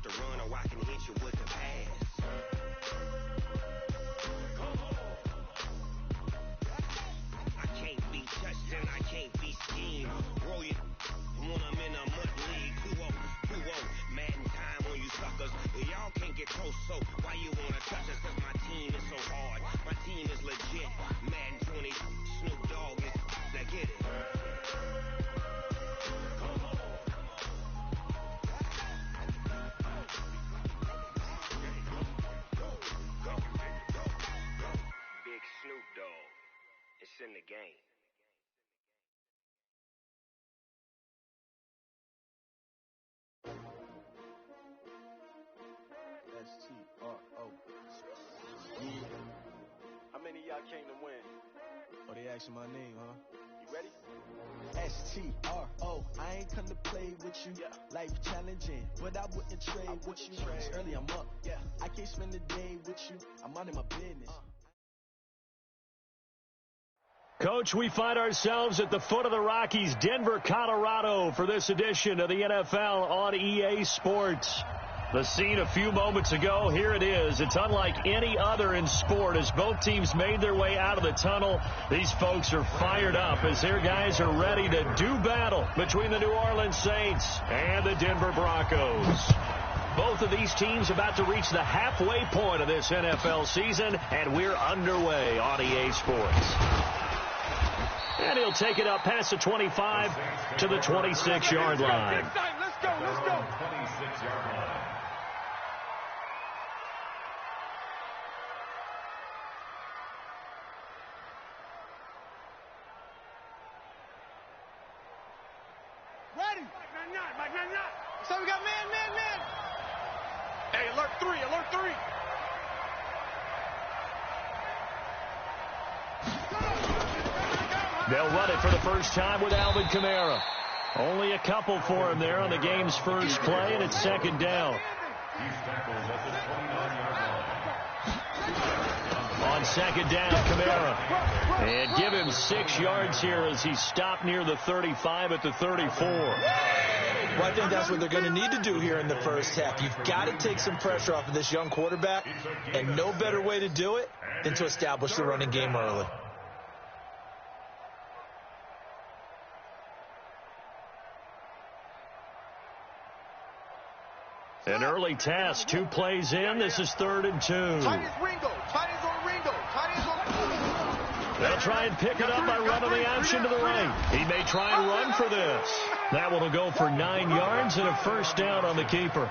the run or I can hit you with the pass. I can't be touched and I can't be schemed. Roll it when I'm in a mud league. 2-0, Madden time on you suckers. Y'all can't get close, so why you wanna touch us? Cause my team is so hard. My team is legit. Madden 20, Snoop Dogg is, now get it. Big Snoop Dogg, it's in the game. S-T-R-O. Yeah. How many of y'all came to win? Oh, they asking my name, huh? You ready? S-T-R-O. I ain't come to play with you. Yeah. Life challenging, but I wouldn't trade with you. It's early, I'm up. Yeah. I can't spend the day with you. I'm minding my business. Coach, we find ourselves at the foot of the Rockies, Denver, Colorado, for this edition of the NFL on EA Sports. The scene a few moments ago, here it is. It's unlike any other in sport as both teams made their way out of the tunnel. These folks are fired up as their guys are ready to do battle between the New Orleans Saints and the Denver Broncos. Both of these teams about to reach the halfway point of this NFL season, and we're underway on EA Sports. And he'll take it up past the 25 to the 26-yard line. Let's go, let's go. 26-yard line. Ready. Mike, not. So we got man. Hey, alert three. They'll run it for the first time with Alvin Kamara. Only a couple for him there on the game's first play, and it's second down. He's tackled at the 29-yard line. On second down, Kamara. And give him 6 yards here as he stopped near the 35 at the 34. Well, I think that's what they're going to need to do here in the first half. You've got to take some pressure off of this young quarterback, and no better way to do it than to establish the running game early. An early test, 2 plays in. This is 3rd and 2. Tight ends on Ringo. They'll try and pick it up by running the option to the right. He may try and run for this. That one will go for 9 yards and a first down on the keeper.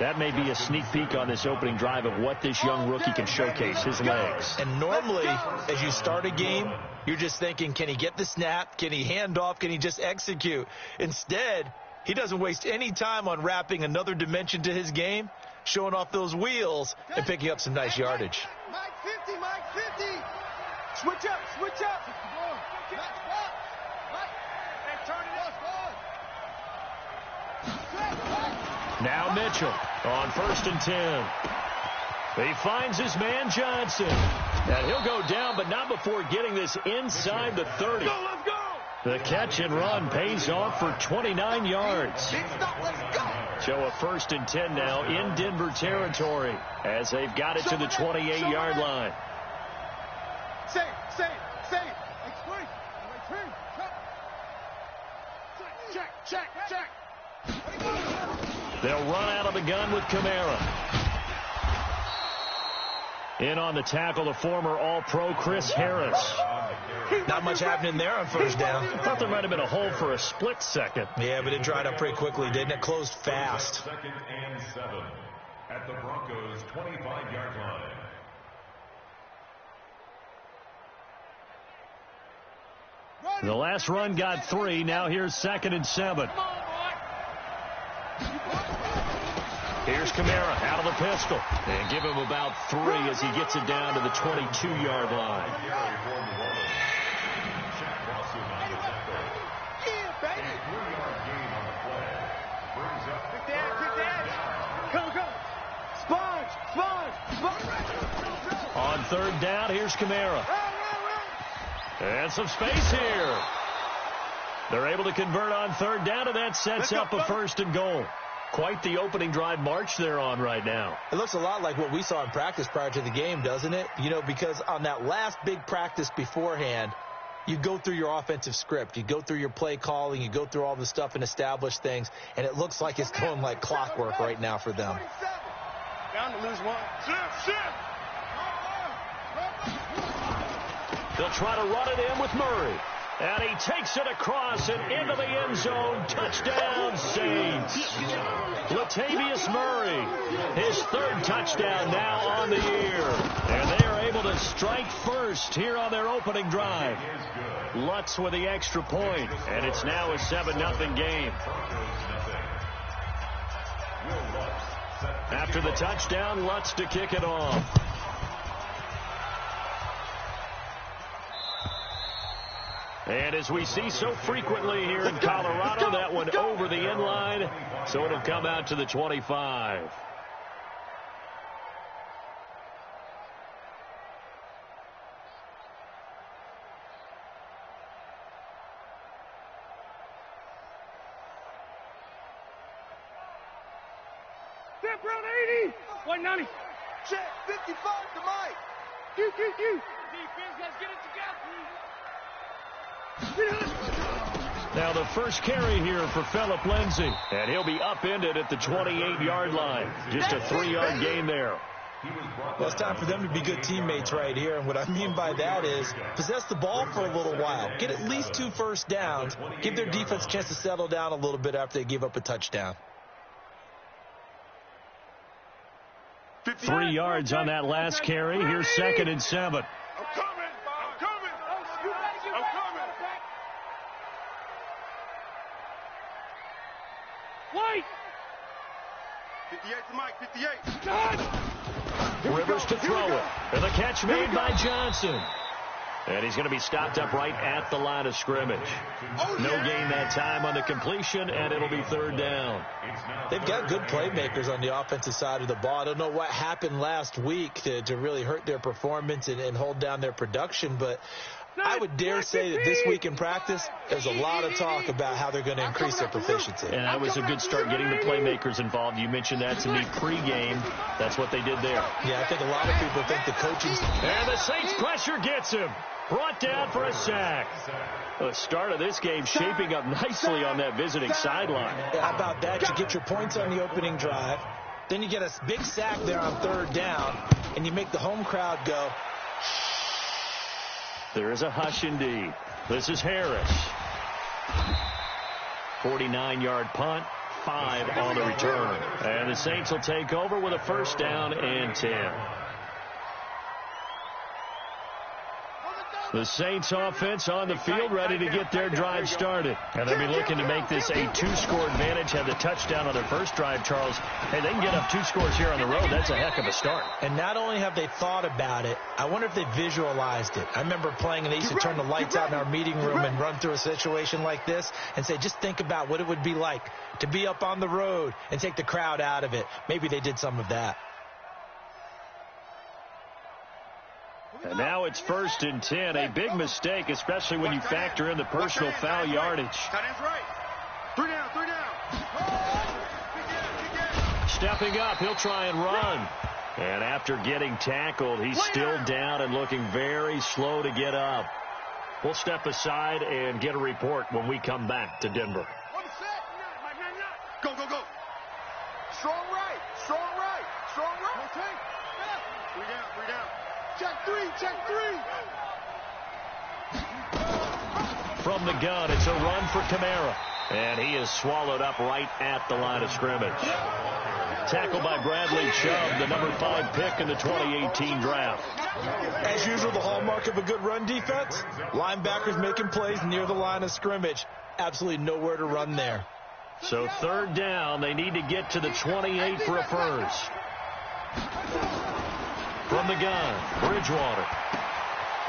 That may be a sneak peek on this opening drive of what this young rookie can showcase, his legs. And normally, as you start a game, you're just thinking, can he get the snap? Can he hand off? Can he just execute? Instead, he doesn't waste any time on wrapping another dimension to his game, showing off those wheels, and picking up some nice yardage. Mike 50. Switch up. Now Mitchell on 1st and 10. He finds his man Johnson. And he'll go down, but not before getting this inside the 30. Let's go. The catch and run pays off for 29 yards. Let's go. So a 1st and 10 now in Denver territory as they've got it to the 28-yard line. Say. Check. They'll run out of the gun with Kamara. In on the tackle, the former All-Pro Chris Harris. Not much happening there on first down. I thought there might have been a hole for a split second. Yeah, but it dried up pretty quickly, didn't it? Closed fast. 2nd and 7 at the Broncos' 25-yard line. The last run got 3. Now here's 2nd and 7. Here's Kamara out of the pistol. And give him about 3 as he gets it down to the 22-yard line. On 3rd down, here's Kamara. And some space here. They're able to convert on 3rd down, and that sets up a 1st and goal. Quite the opening drive march they're on right now. It looks a lot like what we saw in practice prior to the game, doesn't it? You know, because on that last big practice beforehand, you go through your offensive script. You go through your play calling. You go through all the stuff and establish things. And it looks like it's going like clockwork right now for them. Down to lose one. They'll try to run it in with Murray. And he takes it across and into the end zone. Touchdown, Saints. Latavius Murray, his third touchdown now on the year. And they are able to strike first here on their opening drive. Lutz with the extra point, and it's now a 7-0 game. After the touchdown, Lutz to kick it off. And as we see so frequently here in Colorado, that one over the end line, so it'll come out to the 25. Step Brown 80. 190. Check 55 to Mike. Q. Defense, let's get it together. Now the first carry here for Phillip Lindsay, and he'll be upended at the 28-yard line. Just a 3-yard gain there. Well, it's time for them to be good teammates right here, and what I mean by that is possess the ball for a little while. Get at least 2 first downs. Give their defense a chance to settle down a little bit after they give up a touchdown. 3 yards on that last carry. Here's 2nd and 7. I'm coming. Wait! 58 to Mike, 58. Rivers to throw it. And the catch made by Johnson. And he's going to be stopped up right at the line of scrimmage. No gain that time on the completion, and it'll be 3rd down. They've got good playmakers on the offensive side of the ball. I don't know what happened last week to really hurt their performance and hold down their production, but I would dare say that this week in practice, there's a lot of talk about how they're going to increase their proficiency. And that was a good start, getting the playmakers involved. You mentioned that to me pregame. That's what they did there. Yeah, I think a lot of people think the coaching. And the Saints pressure gets him. Brought down for a sack. The start of this game shaping up nicely on that visiting sideline. How about that? You get your points on the opening drive. Then you get a big sack there on 3rd down. And you make the home crowd go. There is a hush indeed. This is Harris. 49-yard punt, 5 on the return. And the Saints will take over with a 1st down and 10. The Saints offense on the field ready to get their drive started. And they'll be looking to make this a 2-score advantage. Had the touchdown on their first drive, Charles. Hey, they can get up 2 scores here on the road. That's a heck of a start. And not only have they thought about it, I wonder if they visualized it. I remember playing, and they used to turn the lights out in our meeting room and run through a situation like this and say, just think about what it would be like to be up on the road and take the crowd out of it. Maybe they did some of that. And now it's 1st and 10. A big mistake, especially when you factor in the personal foul yardage. Tight end's right. 3 down. Stepping up, he'll try and run. And after getting tackled, he's still down and looking very slow to get up. We'll step aside and get a report when we come back to Denver. Go. Strong right. Okay. 3 down. Check 3. From the gun, it's a run for Kamara. And he is swallowed up right at the line of scrimmage. Tackled by Bradley Chubb, the number 5 pick in the 2018 draft. As usual, the hallmark of a good run defense, linebackers making plays near the line of scrimmage. Absolutely nowhere to run there. So 3rd down, they need to get to the 28 for a first. From the gun, Bridgewater.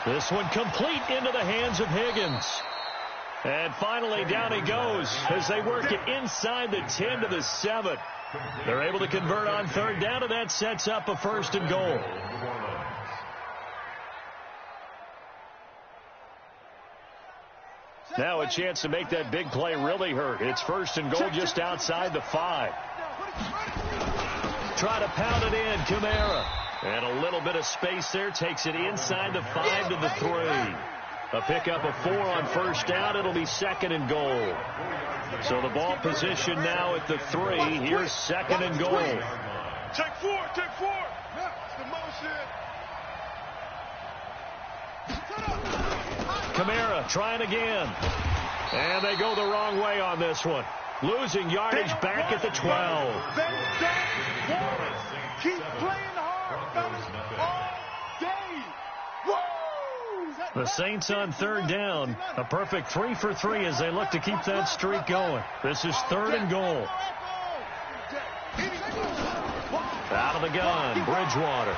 This one complete into the hands of Higgins. And finally down he goes as they work it inside the 10 to the 7. They're able to convert on 3rd down, and that sets up a 1st and goal. Now a chance to make that big play really hurt. It's 1st and goal just outside the 5. Try to pound it in, Kamara. And a little bit of space there, takes it inside the 5 to the 3. A pickup of 4 on first down. It'll be 2nd and goal. So the ball position now at the 3. Here's 2nd and goal. Take 4, take 4. That's the motion. Kamara trying again. And they go the wrong way on this one. Losing yardage back at the 12. Keep playing hard, fellas, all day. Woo! The Saints on 3rd down. A perfect 3 for 3 as they look to keep that streak going. This is 3rd and goal. Out of the gun, Bridgewater.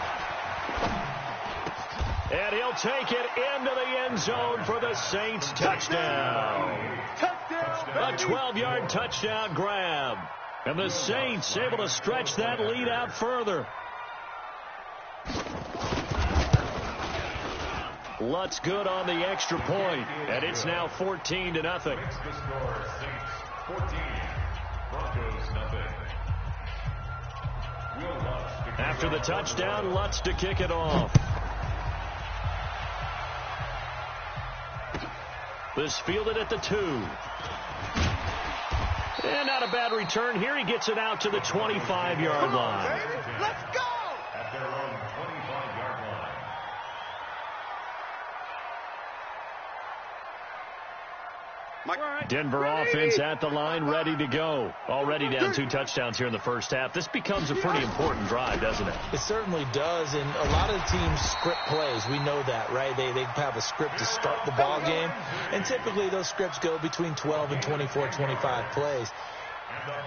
And he'll take it into the end zone for the Saints touchdown. A 12-yard touchdown grab. And the Saints able to stretch that lead out further. Lutz good on the extra point, and it's now 14-0. After the touchdown, Lutz to kick it off. This fielded at the 2. And not a bad return here. He gets it out to the 25-yard line. Let's go! At their own 25-yard line. Denver offense at the line, ready to go. Already down 2 touchdowns here in the first half. This becomes a pretty important drive, doesn't it? It certainly does, and a lot of the teams script plays. We know that, right? They have a script to start the ball game, and typically those scripts go between 12 and 24, 25 plays.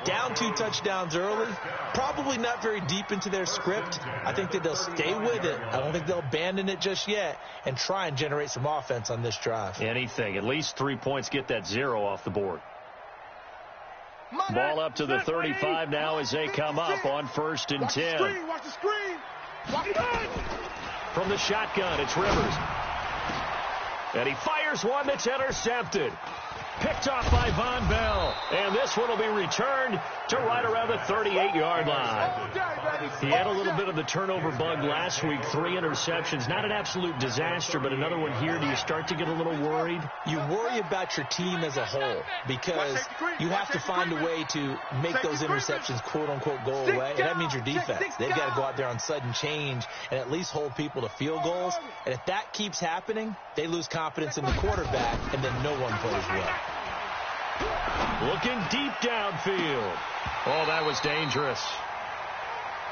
Down 2 touchdowns early, probably not very deep into their script. I think that they'll stay with it. I don't think they'll abandon it just yet and try and generate some offense on this drive. Anything. At least 3 points, get that 0 off the board. Ball up to the 35 now as they come up on 1st and 10. Watch the screen. From the shotgun, it's Rivers. And he fires one that's intercepted. Picked off by Von Bell. And this one will be returned to right around the 38-yard line. He had a little bit of the turnover bug last week. 3 interceptions. Not an absolute disaster, but another one here. Do you start to get a little worried? You worry about your team as a whole because you have to find a way to make those interceptions, quote-unquote, go away. And that means your defense. They've got to go out there on sudden change and at least hold people to field goals. And if that keeps happening, they lose confidence in the quarterback, and then no one plays well. Looking deep downfield. Oh, that was dangerous.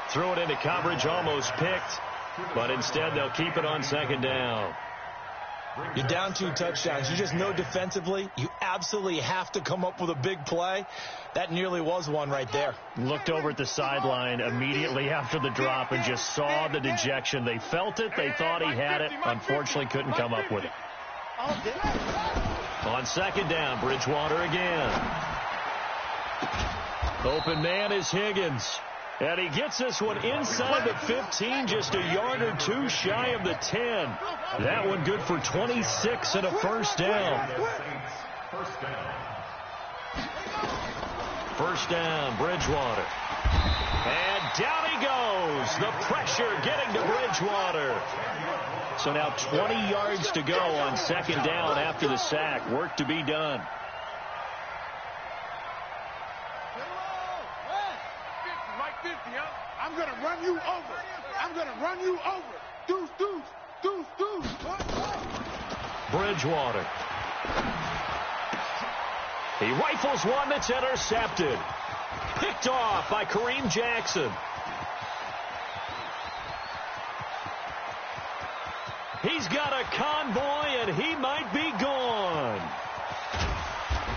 Threw it into coverage, almost picked. But instead, they'll keep it on 2nd down. You're down 2 touchdowns. You just know defensively, you absolutely have to come up with a big play. That nearly was one right there. Looked over at the sideline immediately after the drop and just saw the dejection. They felt it. They thought he had it. Unfortunately, couldn't come up with it. On 2nd down, Bridgewater again. Open man is Higgins. And he gets this one inside the 15, just a yard or 2 shy of the 10. That one good for 26 and a first down. First down, Bridgewater. And down he goes. The pressure getting to Bridgewater. So now 20 yards to go on 2nd down after the sack. Work to be done. I'm going to run you over. I'm going to run you over. Deuce, deuce, deuce, deuce. Bridgewater. He rifles one that's intercepted. Picked off by Kareem Jackson. He's got a convoy, and he might be gone.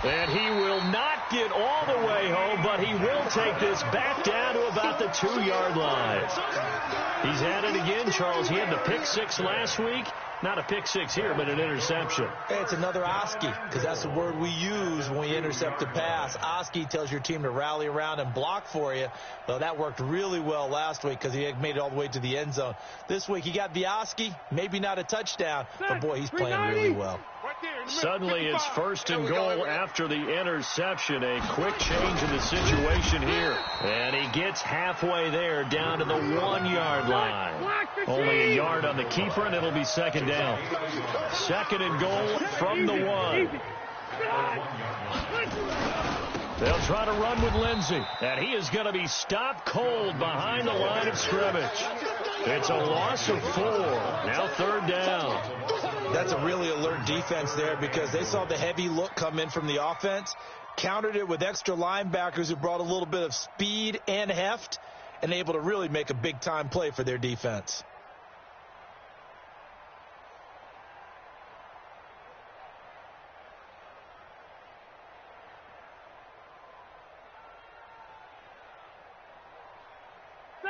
And he will not get all the way home, but he will take this back down to about the 2-yard line. He's at it again, Charles. He had the pick 6 last week. Not a pick 6 here, but an interception. Hey, it's another Oski, because that's the word we use when we intercept a pass. Oski tells your team to rally around and block for you. Well, that worked really well last week because he had made it all the way to the end zone. This week he got the Oski, maybe not a touchdown, but boy, he's playing really well. Suddenly it's first and goal after the interception. A quick change in the situation here. And he gets halfway there, down to the 1-yard line. Only a yard on the keeper, and it'll be second down. Second and goal from the 1. They'll try to run with Lindsey, and he is going to be stopped cold behind the line of scrimmage. It's a loss of 4. Now third down. That's a really alert defense there because they saw the heavy look come in from the offense, countered it with extra linebackers who brought a little bit of speed and heft, and able to really make a big-time play for their defense.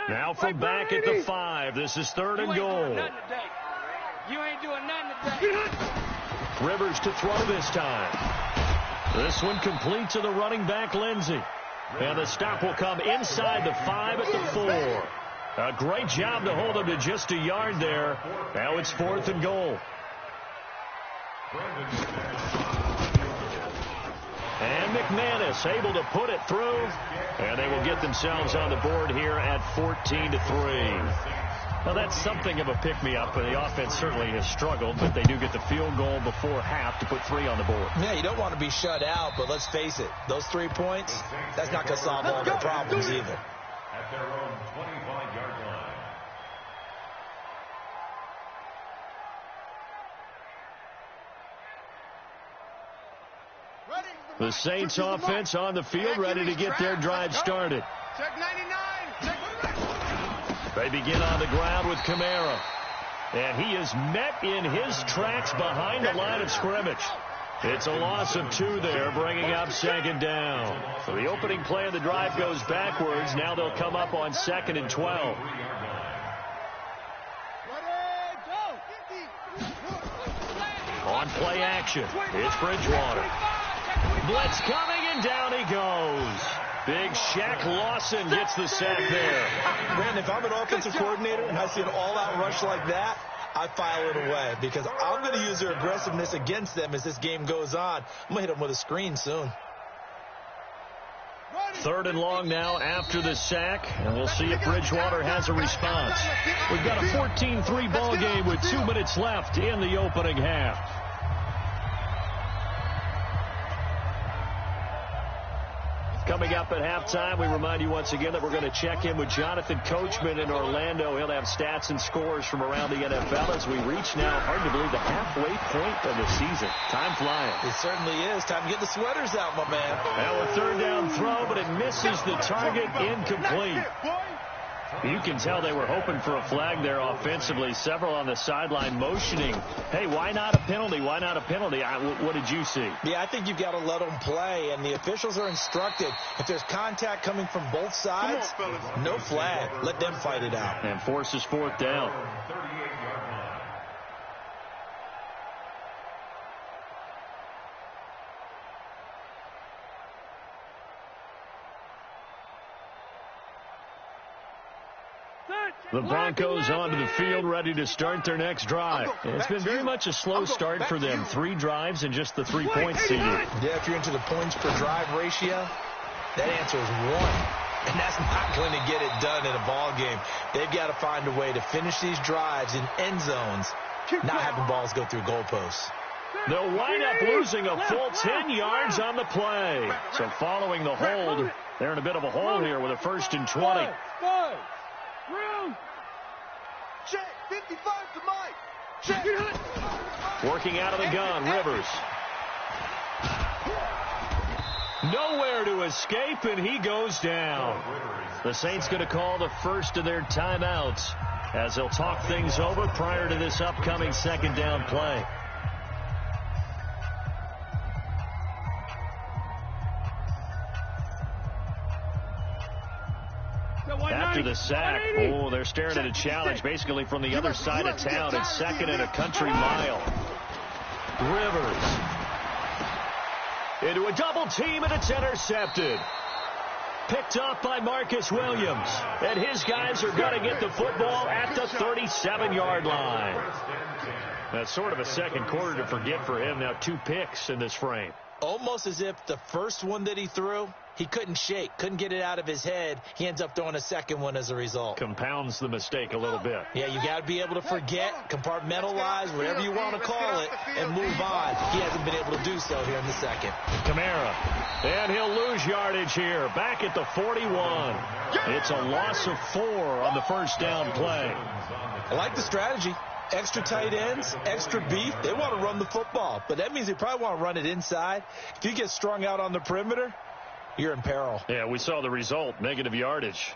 Now from back at the 5, this is third and goal. You ain't doing nothing today. Rivers to throw this time. This one complete to the running back, Lindsey. And the stop will come inside the 5 at the 4. A great job to hold him to just a yard there. Now it's fourth and goal. And McManus able to put it through. And they will get themselves on the board here at 14-3. Well, that's something of a pick-me-up, and the offense certainly has struggled, but they do get the field goal before half to put 3 on the board. Yeah, you don't want to be shut out, but let's face it, those 3 points, that's not going to solve all their problems either. At their own 25-yard line. The Saints offense on the field, ready to get their drive started. Check 99. They begin on the ground with Kamara. And he is met in his tracks behind the line of scrimmage. It's a loss of 2 there, bringing up second down. So the opening play of the drive goes backwards. Now they'll come up on 2nd and 12. On play action, it's Bridgewater. Blitz coming, and down he goes. Big Shaq Lawson gets the sack there. Brandon, if I'm an offensive coordinator and I see an all-out rush like that, I file it away because I'm going to use their aggressiveness against them as this game goes on. I'm going to hit them with a screen soon. Third and long now after the sack, and we'll see if Bridgewater has a response. We've got a 14-3 ball game with 2 minutes left in the opening half. Coming up at halftime, we remind you once again that we're going to check in with Jonathan Coachman in Orlando. He'll have stats and scores from around the NFL as we reach now, hard to believe, the halfway point of the season. Time flying. It certainly is. Time to get the sweaters out, my man. Now a third down throw, but it misses the target, incomplete. You can tell they were hoping for a flag there offensively. Several on the sideline motioning, hey, why not a penalty? Why not a penalty? What did you see? Yeah, I think you've got to let them play, and the officials are instructed. If there's contact coming from both sides, no flag. Let them fight it out. And forces fourth down. The Broncos onto the field, ready to start their next drive. And it's been very much a slow start for them. 3 drives and just the 3 points seeded. Yeah, if you're into the points per drive ratio, that answer is 1. And that's not going to get it done in a ball game. They've got to find a way to finish these drives in end zones, not having balls go through goalposts. They'll wind up losing a full 10 yards on the play. So following the hold, they're in a bit of a hole here with a 1st and 20. Check 55 to Mike. Check. Working out of the gun, Rivers. Nowhere to escape, and he goes down. The Saints going to call the first of their timeouts as they'll talk things over prior to this upcoming 2nd down play. After the sack, they're staring at a challenge basically from the other side of town. It's 2nd and a country mile. Rivers into a double team, and it's intercepted. Picked up by Marcus Williams. And his guys are going to get the football at the 37-yard line. That's sort of a second quarter to forget for him. Now 2 picks in this frame. Almost as if the first one that he threw, he couldn't shake, couldn't get it out of his head. He ends up throwing a second one as a result. Compounds the mistake a little bit. Yeah, you got to be able to forget, compartmentalize, whatever you want to call it, and move on. He hasn't been able to do so here in the second. Kamara. And he'll lose yardage here. Back at the 41. It's a loss of 4 on the first down play. I like the strategy. Extra tight ends, extra beef. They want to run the football, but that means they probably want to run it inside. If you get strung out on the perimeter, you're in peril. Yeah, we saw the result, negative yardage.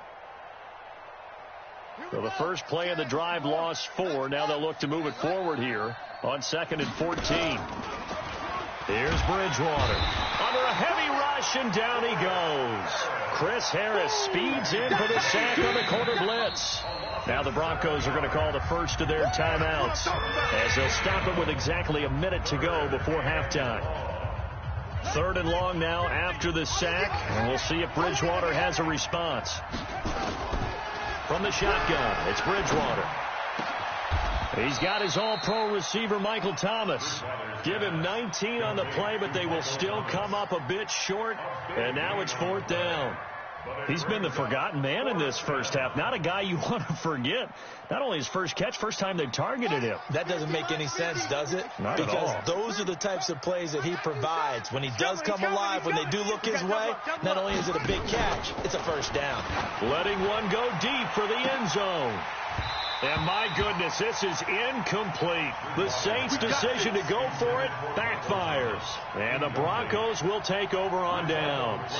So the first play of the drive lost 4. Now they'll look to move it forward here on 2nd and 14. Here's Bridgewater. Under a heavy rush, and down he goes. Chris Harris speeds in for the sack on the corner blitz. Now the Broncos are going to call the first of their timeouts as they'll stop it with exactly a minute to go before halftime. 3rd and long now after the sack, and we'll see if Bridgewater has a response. From the shotgun, it's Bridgewater. He's got his all-pro receiver, Michael Thomas. Give him 19 on the play, but they will still come up a bit short, and now it's 4th down. He's been the forgotten man in this first half. Not a guy you want to forget. Not only his first catch, first time they've targeted him. That doesn't make any sense, does it? Not at all. Because those are the types of plays that he provides. When he does come alive, when they do look his way, not only is it a big catch, it's a first down. Letting one go deep for the end zone. And my goodness, this is incomplete. The Saints' decision to go for it backfires. And the Broncos will take over on downs.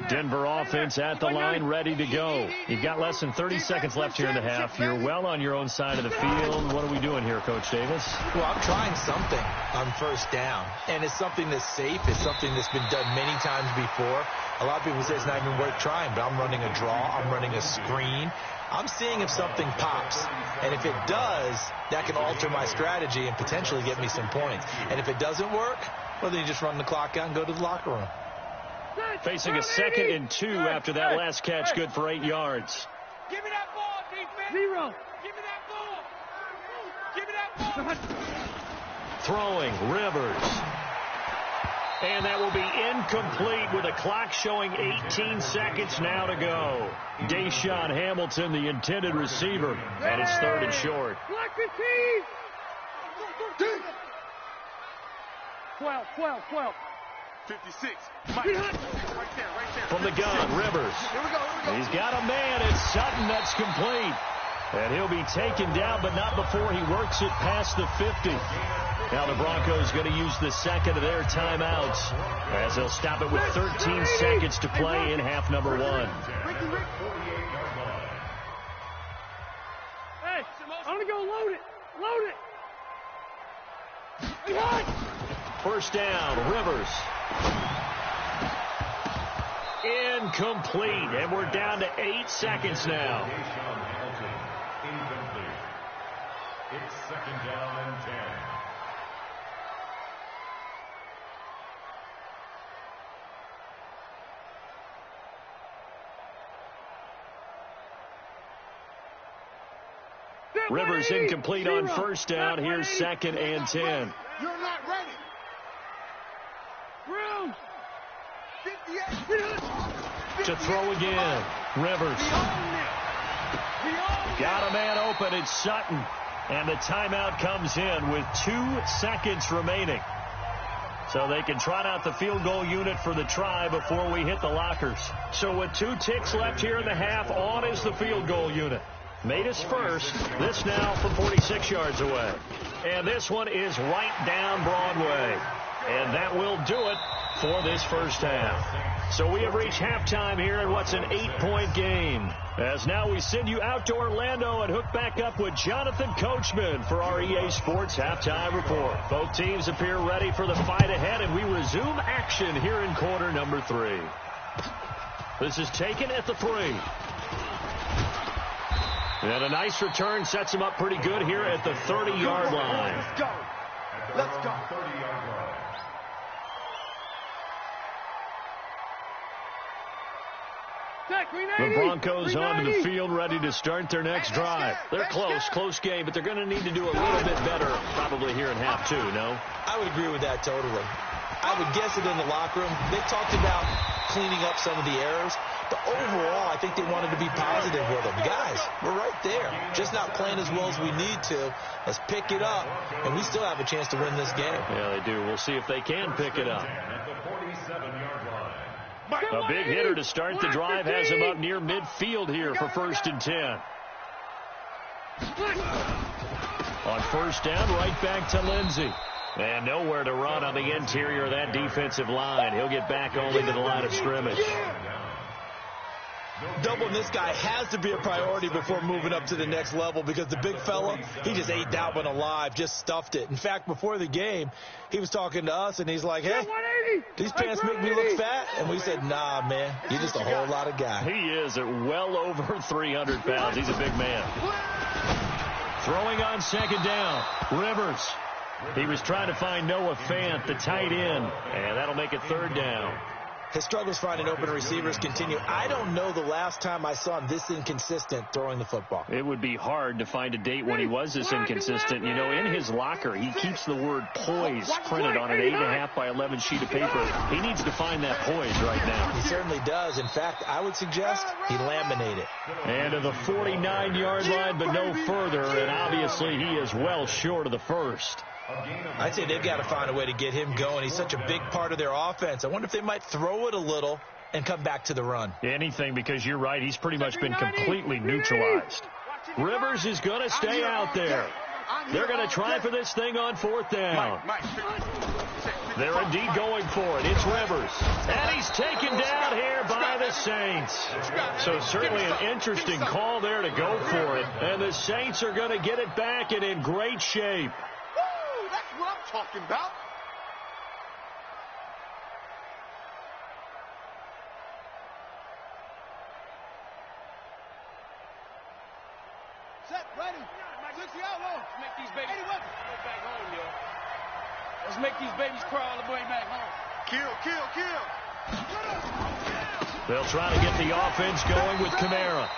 Denver offense at the line, ready to go. You've got less than 30 seconds left here in the half. You're well on your own side of the field. What are we doing here, Coach Davis? Well, I'm trying something on first down, and it's something that's safe. It's something that's been done many times before. A lot of people say it's not even worth trying, but I'm running a draw. I'm running a screen. I'm seeing if something pops, and if it does, that can alter my strategy and potentially get me some points. And if it doesn't work, well, then you just run the clock out and go to the locker room. Facing a 2nd and 2 after that last catch, good for 8 yards. Give me that ball, defense. 0. Give me that ball. Give me that ball. Throwing, Rivers. And that will be incomplete with a clock showing 18 seconds now to go. Deshaun Hamilton, the intended receiver, and it's 3rd and short. 12. 56. Mike. Right there. From the gun, Rivers. Here we go. He's got a man. It's Sutton. That's complete. And he'll be taken down, but not before he works it past the 50. Now the Broncos going to use the second of their timeouts as they'll stop it with 13 seconds to play in half number 1. Hey, I'm going to go load it. First down, Rivers. Incomplete, and we're down to 8 seconds now. Incomplete. It's 2nd down and 10. Rivers incomplete on first down. Here's 2nd and 10. You're not ready. Room. To throw again. Rivers. Got a man open. It's Sutton. And the timeout comes in with 2 seconds remaining. So they can trot out the field goal unit for the try before we hit the lockers. So with 2 ticks left here in the half, on is the field goal unit. Made us first. This now from 46 yards away. And this one is right down Broadway. And that will do it for this first half. So we have reached halftime here in what's an 8-point game. As now we send you out to Orlando and hook back up with Jonathan Coachman for our EA Sports Halftime Report. Both teams appear ready for the fight ahead, and we resume action here in quarter number 3. This is taken at the 3. And a nice return sets him up pretty good here at the 30-yard line. Let's go. 30-yard line. The Broncos onto the field, ready to start their next drive. They're close game, but they're going to need to do a little bit better probably here in half two, no? I would agree with that totally. I would guess it in the locker room. They talked about cleaning up some of the errors, but overall, I think they wanted to be positive with them. Guys, we're right there. Just not playing as well as we need to. Let's pick it up, and we still have a chance to win this game. Yeah, they do. We'll see if they can pick it up. At the 47-yard line. A big hitter to start the drive has him up near midfield here for 1st and 10. On 1st down, right back to Lindsey. And nowhere to run on the interior of that defensive line. He'll get back only to the line of scrimmage. Doubling this guy has to be a priority before moving up to the next level because the big fella, he just ate that one alive, just stuffed it. In fact, before the game, he was talking to us, and he's like, hey, these pants make me look fat? And we said, nah, man, you're just a whole lot of guy. He is at well over 300 pounds. He's a big man. Throwing on 2nd down, Rivers. He was trying to find Noah Fant, the tight end, and that'll make it 3rd down. His struggles finding open receivers continue. I don't know the last time I saw him this inconsistent throwing the football. It would be hard to find a date when he was this inconsistent. You know, in his locker, he keeps the word poise printed on an 8.5 by 11 sheet of paper. He needs to find that poise right now. He certainly does. In fact, I would suggest he laminate it. And to the 49-yard line, but no further, and obviously he is well short of the 1st. I'd say they've got to find a way to get him going. He's such a big part of their offense. I wonder if they might throw it a little and come back to the run. Anything, because you're right. He's pretty much been completely neutralized. Rivers is going to stay out there. They're going to try for this thing on 4th down. They're indeed going for it. It's Rivers. And he's taken down here by the Saints. So certainly an interesting call there to go for it. And the Saints are going to get it back and in great shape. That's what I'm talking about. Set, ready. Let's make these babies go back home, yo. Let's make these babies crawl all the way back home. Kill. They'll try to get the offense going with Kamara.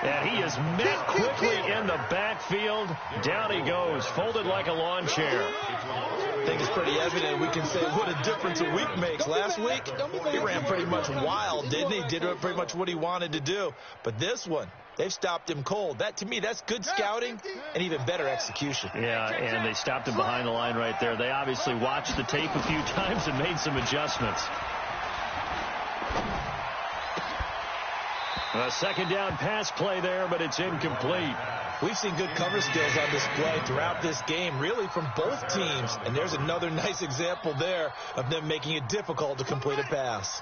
And he is met quickly in the backfield. Down he goes, folded like a lawn chair. I think it's pretty evident. We can say what a difference a week makes. Last week, he ran pretty much wild, didn't he? Did pretty much what he wanted to do. But this one, they've stopped him cold. That, to me, that's good scouting and even better execution. Yeah, and they stopped him behind the line right there. They obviously watched the tape a few times and made some adjustments. A 2nd down pass play there, but it's incomplete. We've seen good cover skills on display throughout this game, really from both teams. And there's another nice example there of them making it difficult to complete a pass.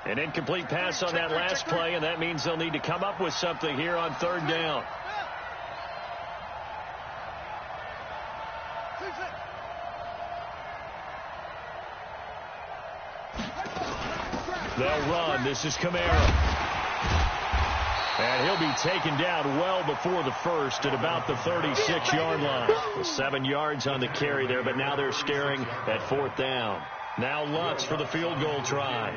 An incomplete pass on that last play, and that means they'll need to come up with something here on 3rd down. They'll run. This is Kamara. And he'll be taken down well before the 1st at about the 36-yard line. 7 yards on the carry there, but now they're staring at 4th down. Now Lutz for the field goal try.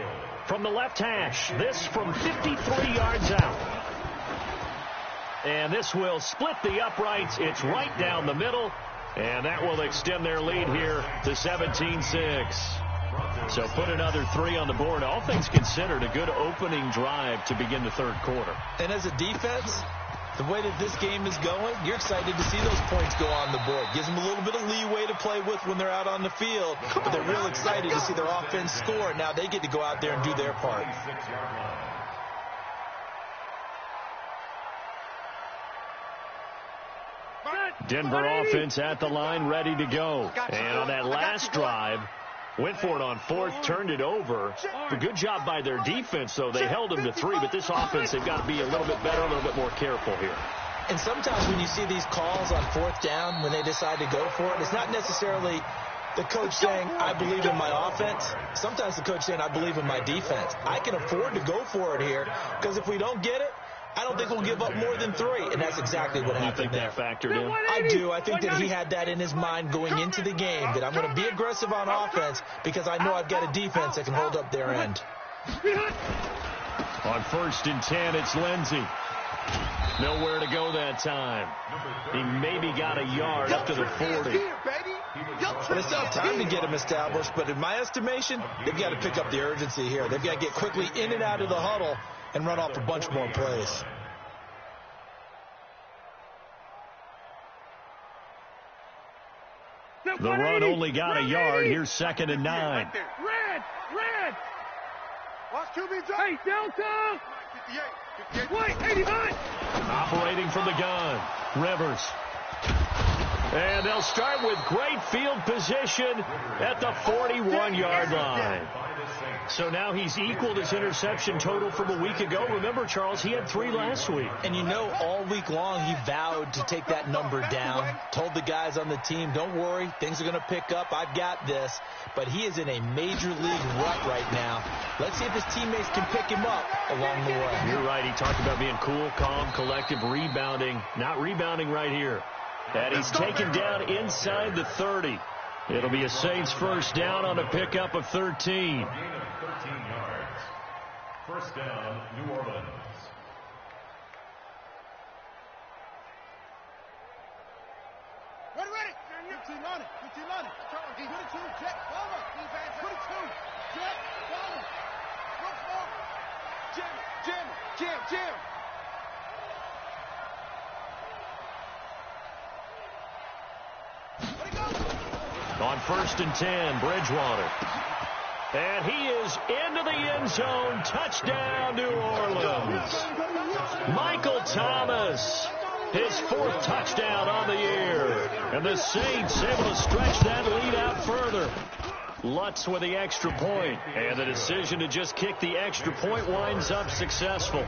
From the left hash, this from 53 yards out. And this will split the uprights. It's right down the middle, and that will extend their lead here to 17-6. So put another 3 on the board. All things considered, a good opening drive to begin the 3rd quarter. And as a defense, the way that this game is going, you're excited to see those points go on the board. Gives them a little bit of leeway to play with when they're out on the field. But they're real excited to see their offense score. Now they get to go out there and do their part. Denver offense at the line, ready to go. And on that last drive, went for it on 4th, turned it over. A good job by their defense, though. They held them to 3, but this offense, they've got to be a little bit better, a little bit more careful here. And sometimes when you see these calls on 4th down, when they decide to go for it, it's not necessarily the coach saying, I believe in my offense. Sometimes the coach saying, I believe in my defense. I can afford to go for it here, because if we don't get it, I don't think we'll give up more than 3, and that's exactly what happened there. You think that factored in? I do. I think that he had that in his mind going into the game, that I'm going to be aggressive on offense because I know I've got a defense that can hold up their end. On 1st and 10, it's Lindsey. Nowhere to go that time. He maybe got a yard up to the 40. Well, they still have time to get him established, but in my estimation, they've got to pick up the urgency here. They've got to get quickly in and out of the huddle and run off a bunch more plays. The run only got a yard. Here's 2nd and 9. Red! Watch QB drop. Hey, Delta! 58. Wait, 89! Operating from the gun, Rivers. And they'll start with great field position at the 41-yard line. So now he's equaled his interception total from a week ago. Remember, Charles, he had 3 last week. And you know, all week long he vowed to take that number down. Told the guys on the team, don't worry, things are going to pick up. I've got this. But he is in a major league rut right now. Let's see if his teammates can pick him up along the way. You're right. He talked about being cool, calm, collective, rebounding. Not rebounding right here. And he's taken down inside the 30. It'll be a Saints first down on a pickup of 13. Gain of 13 yards. First down, New Orleans. Ready. 15 on it. 22, Jet, Bomber. 22, Jet, Bomber. Look for Jim. On 1st and 10, Bridgewater. And he is into the end zone. Touchdown, New Orleans. Michael Thomas, his 4th touchdown on the year. And the Saints able to stretch that lead out further. Lutz with the extra point. And the decision to just kick the extra point winds up successful.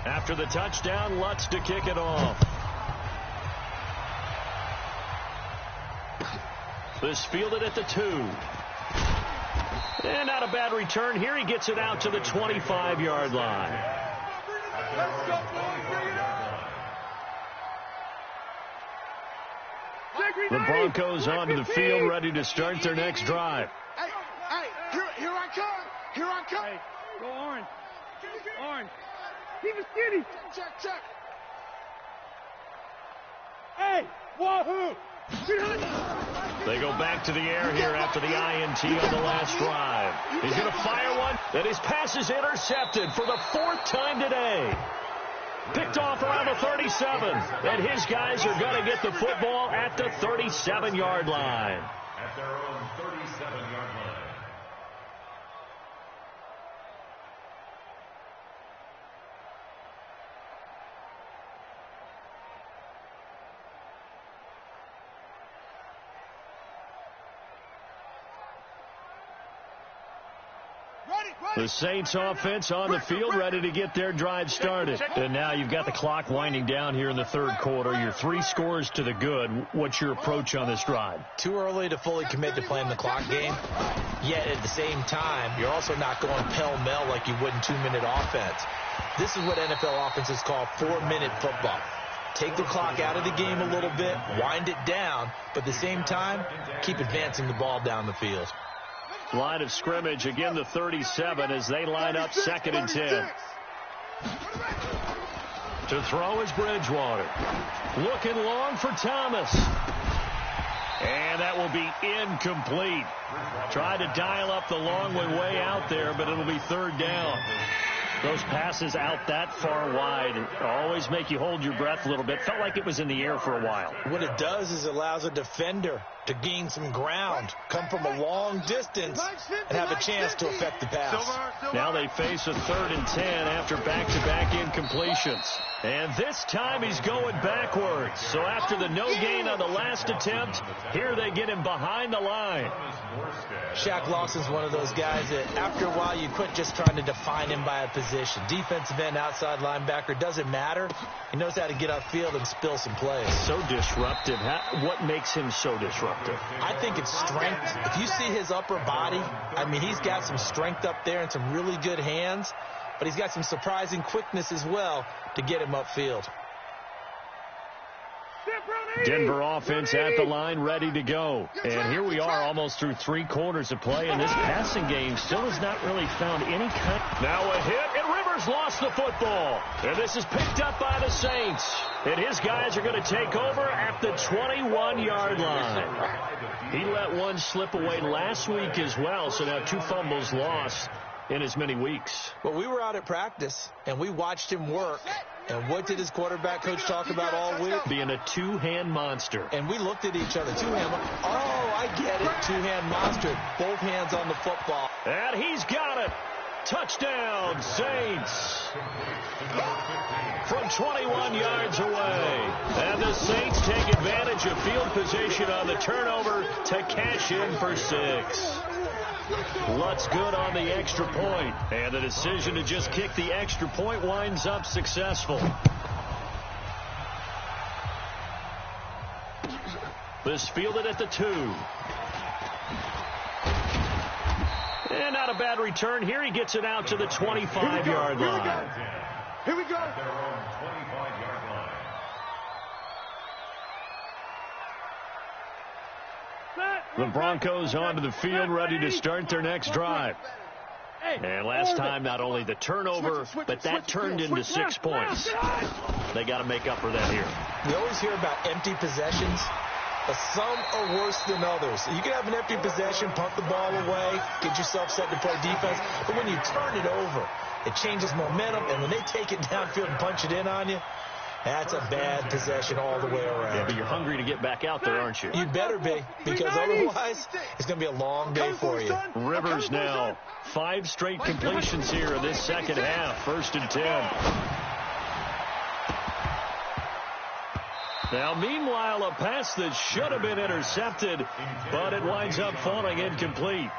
After the touchdown, Lutz to kick it off. This fielded at the 2. And not a bad return here. He gets it out to the 25-yard line. Let's go, boys. Bring it up. The Broncos onto the field, ready to start their next drive. Hey, here I come. Hey, go Orange. Keep it skinny. Check. Hey, wahoo! They go back to the air here after the INT on the last drive. He's going to fire one, and his pass is intercepted for the 4th time today. Picked off around the 37, and his guys are going to get the football at the 37-yard line. At their own 37-yard line. The Saints offense on the field, ready to get their drive started. And now you've got the clock winding down here in the 3rd quarter. You're 3 scores to the good. What's your approach on this drive? Too early to fully commit to playing the clock game. Yet at the same time, you're also not going pell-mell like you would in 2-minute offense. This is what NFL offenses call 4-minute football. Take the clock out of the game a little bit, wind it down, but at the same time, keep advancing the ball down the field. Line of scrimmage, again the 37 as they line up 2nd and 10. To throw is Bridgewater. Looking long for Thomas. And that will be incomplete. Tried to dial up the long one way out there, but it'll be 3rd down. Those passes out that far wide always make you hold your breath a little bit. Felt like it was in the air for a while. What it does is allows a defender to gain some ground, come from a long distance, and have a chance to affect the pass. Now they face a 3rd and 10 after back-to-back incompletions. And this time he's going backwards. So after the no gain on the last attempt, here they get him behind the line. Shaq Lawson's one of those guys that after a while you quit just trying to define him by a position. Defensive end, outside linebacker, doesn't matter. He knows how to get upfield and spill some plays. So disruptive. What makes him so disruptive? I think it's strength. If you see his upper body, I mean, he's got some strength up there and some really good hands, but he's got some surprising quickness as well to get him upfield. Step, brother! Denver offense at the line, ready to go. And here we are almost through 3 quarters of play, and this passing game still has not really found any kind. Now a hit, and Rivers lost the football. And this is picked up by the Saints. And his guys are going to take over at the 21-yard line. He let one slip away last week as well, so now 2 fumbles lost in as many weeks. Well, we were out at practice, and we watched him work. And what did his quarterback coach talk about all week? Being a two-hand monster. And we looked at each other. Two-hand. Oh, I get it. Two-hand monster. Both hands on the football. And he's got it. Touchdown, Saints. From 21 yards away. And the Saints take advantage of field position on the turnover to cash in for 6. Lutz good on the extra point, and the decision to just kick the extra point winds up successful. This fielded at the 2. And not a bad return here. He gets it out to the 25-yard line. Here we go. Their own 25-yard line. The Broncos onto the field, ready to start their next drive. And last time, not only the turnover, but that turned into 6 points. They got to make up for that here. We always hear about empty possessions. But some are worse than others. You can have an empty possession, punt the ball away, get yourself set to play defense. But when you turn it over, it changes momentum. And when they take it downfield and punch it in on you, that's a bad possession all the way around. Yeah, but you're hungry to get back out there, aren't you? You better be, because otherwise it's going to be a long day for you. Rivers now, 5 straight completions here in this second half. 1st and 10. Now, meanwhile, a pass that should have been intercepted, but it winds up falling incomplete.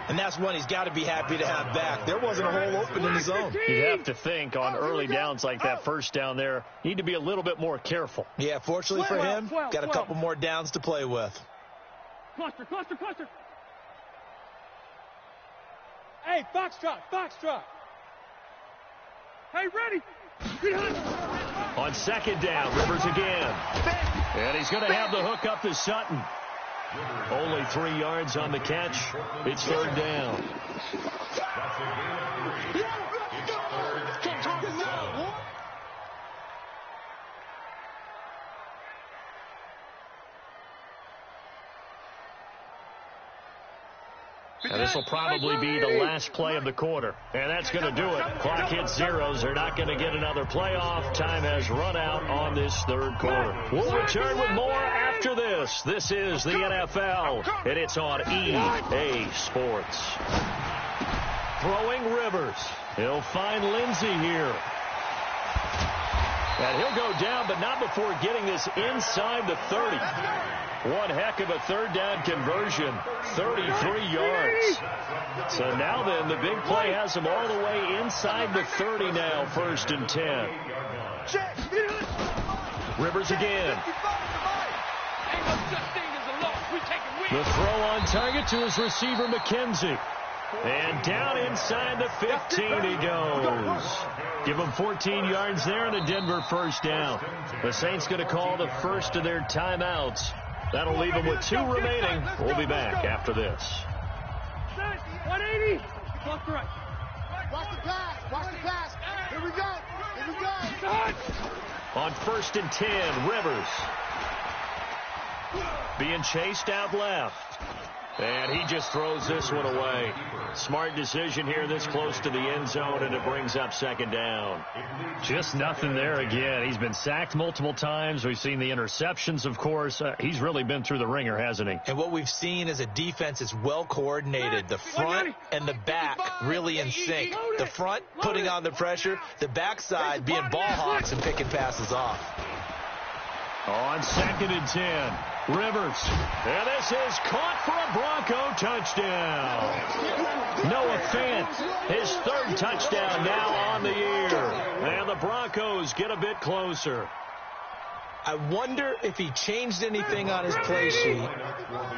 And that's one he's got to be happy to have back. There wasn't a hole open in his zone. You'd have to think on early downs like that first down there, you need to be a little bit more careful. Yeah, fortunately for him, got a couple more downs to play with. Cluster. Hey, Foxtrot. Hey, ready. On 2nd down, Rivers again. And he's going to have the hook up to Sutton. Only 3 yards on the catch. It's 3rd down. And this will probably be the last play of the quarter. And that's going to do it. Clock hits zeros. They're not going to get another playoff. Time has run out on this 3rd quarter. We'll return with more after this. This is the NFL, and it's on EA Sports. Throwing Rivers. He'll find Lindsey here. And he'll go down, but not before getting this inside the 30. One heck of a 3rd down conversion, 33 yards. So now then, the big play has him all the way inside the 30 now, 1st and 10. Rivers again. The throw on target to his receiver, McKenzie. And down inside the 15 he goes. Give him 14 yards there and a Denver 1st down. The Saints going to call the first of their timeouts. That'll leave them with 2 remaining. We'll be back after this. 180. Watch the right. Watch the pass. Here we go. On 1st and 10, Rivers. Being chased out left. And he just throws this one away. Smart decision here this close to the end zone, and it brings up 2nd down. Just nothing there again. He's been sacked multiple times. We've seen the interceptions, of course. He's really been through the ringer, hasn't he? And what we've seen is a defense that's well coordinated. The front and the back really in sync. The front putting on the pressure. The backside being ball hawks and picking passes off. On 2nd and 10. Rivers. And this is caught for a Bronco touchdown. Noah Fant, his 3rd touchdown now on the year. And the Broncos get a bit closer. I wonder if he changed anything on his play sheet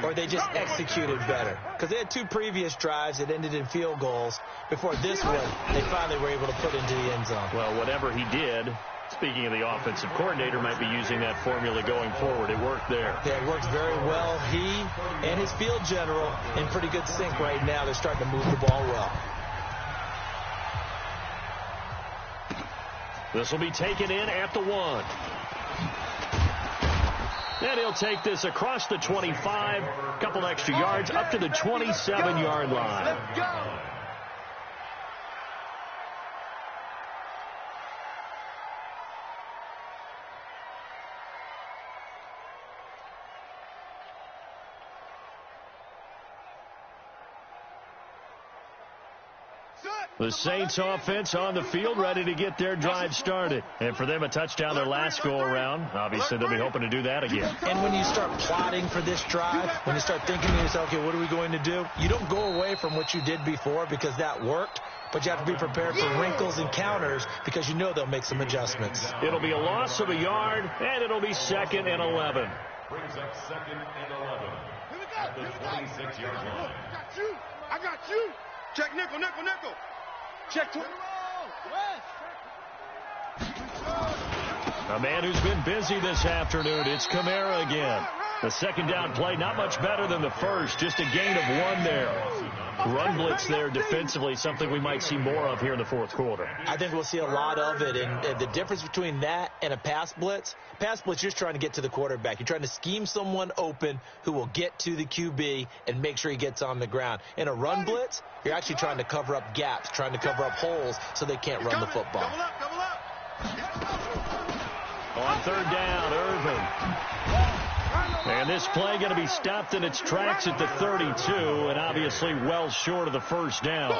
or they just executed better. Because they had 2 previous drives that ended in field goals. Before this one, they finally were able to put into the end zone. Well, whatever he did, Speaking of the offensive coordinator, might be using that formula going forward. It worked there. Yeah, it works very well. He and his field general in pretty good sync right now. They're starting to move the ball well. This will be taken in at the 1. And he'll take this across the 25, a couple extra yards, up to the 27-yard line. Let's go. The Saints offense on the field, ready to get their drive started. And for them, a touchdown their last go-around. Obviously, they'll be hoping to do that again. And when you start plotting for this drive, when you start thinking to yourself, okay, what are we going to do? You don't go away from what you did before because that worked, but you have to be prepared for wrinkles and counters because you know they'll make some adjustments. It'll be a loss of a yard, and it'll be 2nd and 11. Brings up 2nd and 11 at the 26-yard line. I got you. Check nickel, nickel, nickel. Check 20. A man who's been busy this afternoon, it's Kamara again. The second down play, not much better than the first, just a gain of 1 there. Run blitz there defensively, something we might see more of here in the fourth quarter. I think we'll see a lot of it, and the difference between that and a pass blitz, you're just trying to get to the quarterback. You're trying to scheme someone open who will get to the QB and make sure he gets on the ground. In a run blitz, you're actually trying to cover up gaps, trying to cover up holes so they can't run the football. Double up. On third down, Irvin. And this play going to be stopped in its tracks at the 32, and obviously well short of the first down.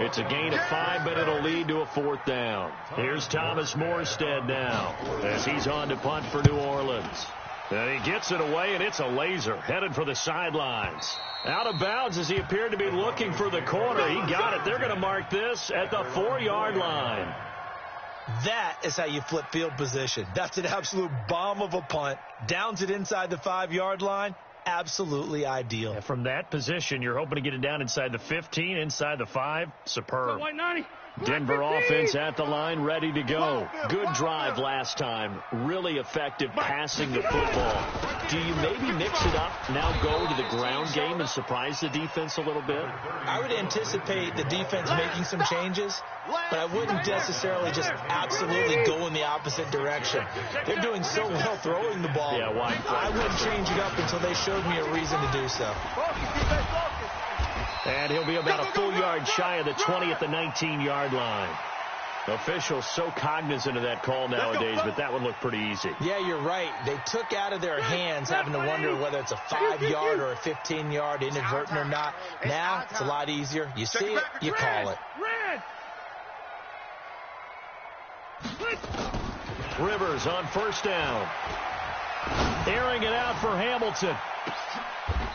It's a gain of 5, but it'll lead to a 4th down. Here's Thomas Morstead now as he's on to punt for New Orleans. And he gets it away, and it's a laser headed for the sidelines. Out of bounds as he appeared to be looking for the corner. He got it. They're going to mark this at the 4-yard line. That is how you flip field position. That's an absolute bomb of a punt. Downs it inside the 5-yard line. Absolutely ideal. And from that position, you're hoping to get it down inside the 15, inside the 5. Superb. Denver offense at the line, ready to go. Good drive last time. Really effective passing the football. Do you maybe mix it up, now go to the ground game and surprise the defense a little bit? I would anticipate the defense making some changes, but I wouldn't necessarily just absolutely go in the opposite direction. They're doing so well throwing the ball. Yeah, why? I wouldn't change it up until they showed me a reason to do so. And he'll be about a full yard shy of the 20 at the 19-yard line. Officials so cognizant of that call nowadays, but that would look pretty easy. Yeah, you're right. They took out of their hands having to wonder whether it's a 5-yard or a 15-yard, inadvertent or not. Now, it's a lot easier. You see it, you call it. Rivers on first down. Airing it out for Hamilton.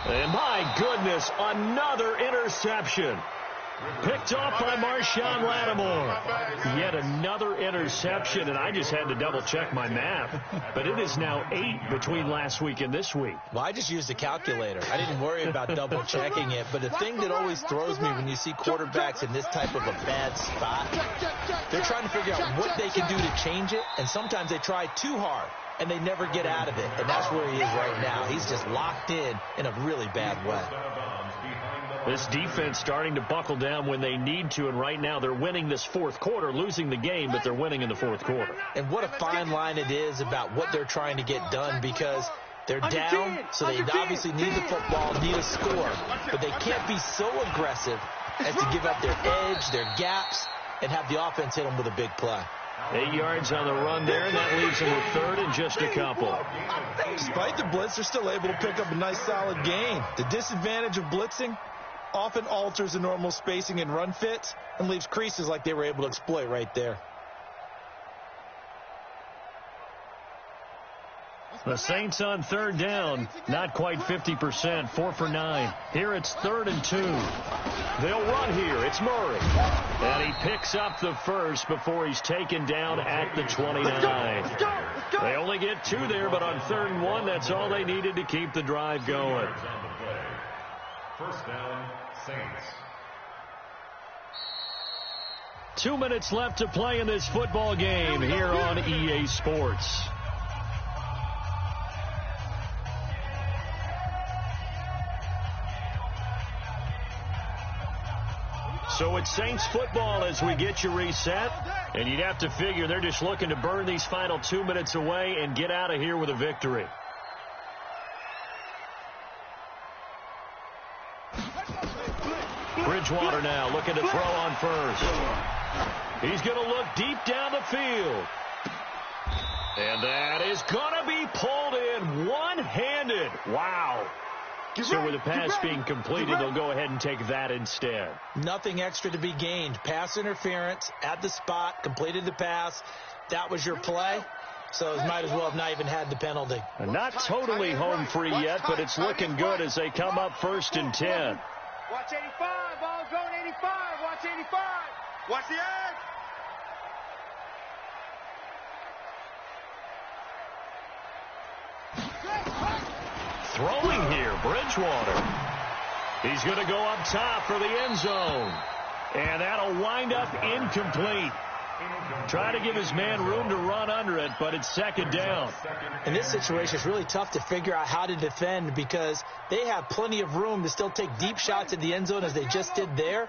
And my goodness, another interception. Picked off by Marshawn Lattimore. Yet another interception, and I just had to double-check my math. But it is now 8 between last week and this week. Well, I just used a calculator. I didn't worry about double-checking it. But the thing that always throws me when you see quarterbacks in this type of a bad spot, they're trying to figure out what they can do to change it, and sometimes they try too hard, and they never get out of it. And that's where he is right now. He's just locked in a really bad way. This defense starting to buckle down when they need to, and right now they're winning this fourth quarter, losing the game, but they're winning in the fourth quarter. And what a fine line it is about what they're trying to get done, because they're down, so they obviously need the football, need a score, but they can't be so aggressive as to give up their edge, their gaps, and have the offense hit them with a big play. 8 yards on the run there, and that leaves them with third and just a couple. Despite the blitz, they're still able to pick up a nice solid gain. The disadvantage of blitzing often alters the normal spacing and run fits and leaves creases like they were able to exploit right there. The Saints on third down, not quite 50%, 4 for 9. Here it's 3rd and 2. They'll run here. It's Murray. And he picks up the first before he's taken down at the 29. They only get 2 there, but on 3rd and 1, that's all they needed to keep the drive going. First down, Saints. 2 minutes left to play in this football game here on EA Sports. So it's Saints football as we get you reset. And you'd have to figure they're just looking to burn these final 2 minutes away and get out of here with a victory. Bridgewater now looking to throw on first. He's going to look deep down the field. And that is going to be pulled in one-handed. Wow. So with the pass being completed, they'll go ahead and take that instead. Nothing extra to be gained. Pass interference at the spot, completed the pass. That was your play. So it might as well have not even had the penalty. And not totally home free yet, but it's looking good as they come up 1st and 10. Watch 85. Ball's going 85. Watch 85. Watch the edge. Throwing here, Bridgewater. He's going to go up top for the end zone. And that'll wind up incomplete. Try to give his man room to run under it, but it's 2nd down. In this situation, it's really tough to figure out how to defend because they have plenty of room to still take deep shots at the end zone as they just did there.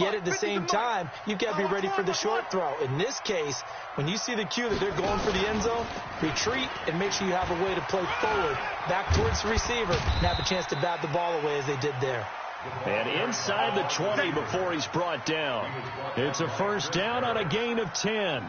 Yet at the same time, you've got to be ready for the short throw. In this case, when you see the cue that they're going for the end zone, retreat and make sure you have a way to play forward, back towards the receiver, and have a chance to bat the ball away as they did there. And inside the 20 before he's brought down. It's a 1st down on a gain of 10.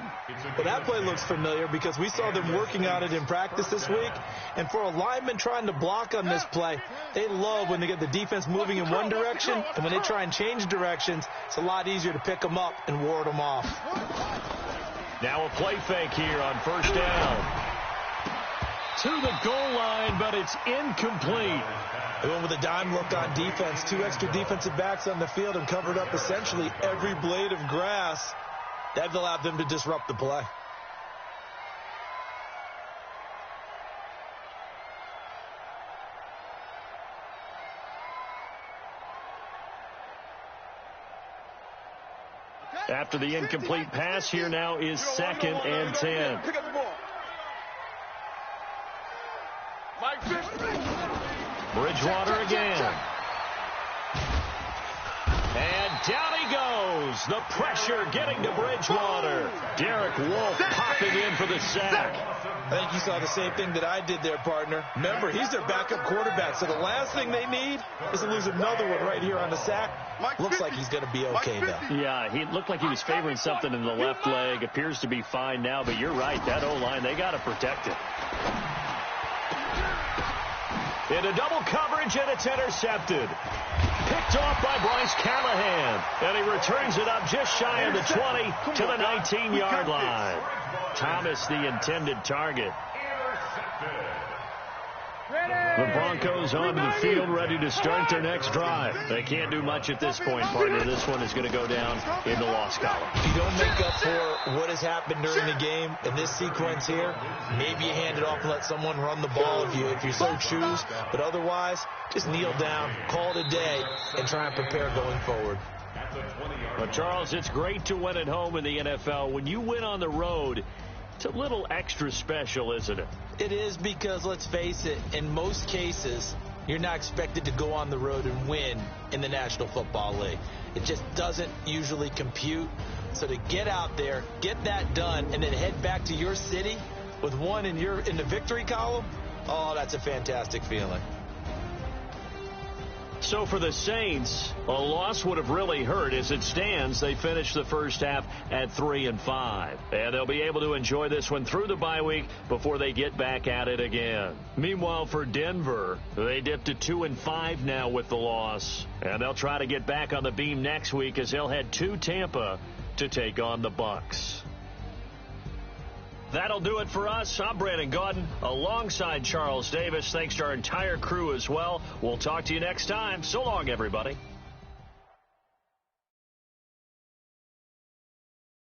Well, that play looks familiar because we saw them working on it in practice this week. And for a lineman trying to block on this play, they love when they get the defense moving in one direction. And when they try and change directions, it's a lot easier to pick them up and ward them off. Now a play fake here on 1st down. To the goal line, but it's incomplete. They went with a dime look on defense. 2 extra defensive backs on the field and covered up essentially every blade of grass. That allowed them to disrupt the play. After the incomplete pass, here now is 2nd and 10. Pick up the ball. Bridgewater again. And down he goes. The pressure getting to Bridgewater. Derek Wolfe popping in for the sack. I think you saw the same thing that I did there, partner. Remember, he's their backup quarterback, so the last thing they need is to lose another one right here on the sack. Looks like he's going to be okay, though. Yeah, he looked like he was favoring something in the left leg. Appears to be fine now, but you're right. That O-line, they got to protect it. Into double coverage, and it's intercepted. Picked off by Bryce Callahan. And he returns it up just shy of the 20 to the 19-yard line. Thomas, the intended target. The Broncos onto the field, ready to start their next drive. They can't do much at this point, partner. This one is going to go down in the loss column. If you don't make up for what has happened during the game in this sequence here, maybe you hand it off and let someone run the ball if you so choose. But otherwise, just kneel down, call it a day, and try and prepare going forward. Well, Charles, it's great to win at home in the NFL. When you win on the road, it's a little extra special, isn't it? It is because, let's face it, in most cases, you're not expected to go on the road and win in the National Football League. It just doesn't usually compute. So to get out there, get that done, and then head back to your city with one in the victory column, oh, that's a fantastic feeling. So for the Saints, a loss would have really hurt. As it stands, they finished the first half at 3-5. And they'll be able to enjoy this one through the bye week before they get back at it again. Meanwhile, for Denver, they dipped to 2-5 now with the loss. And they'll try to get back on the beam next week as they'll head to Tampa to take on the Bucs. That'll do it for us. I'm Brandon Gaudin alongside Charles Davis. Thanks to our entire crew as well. We'll talk to you next time. So long, everybody.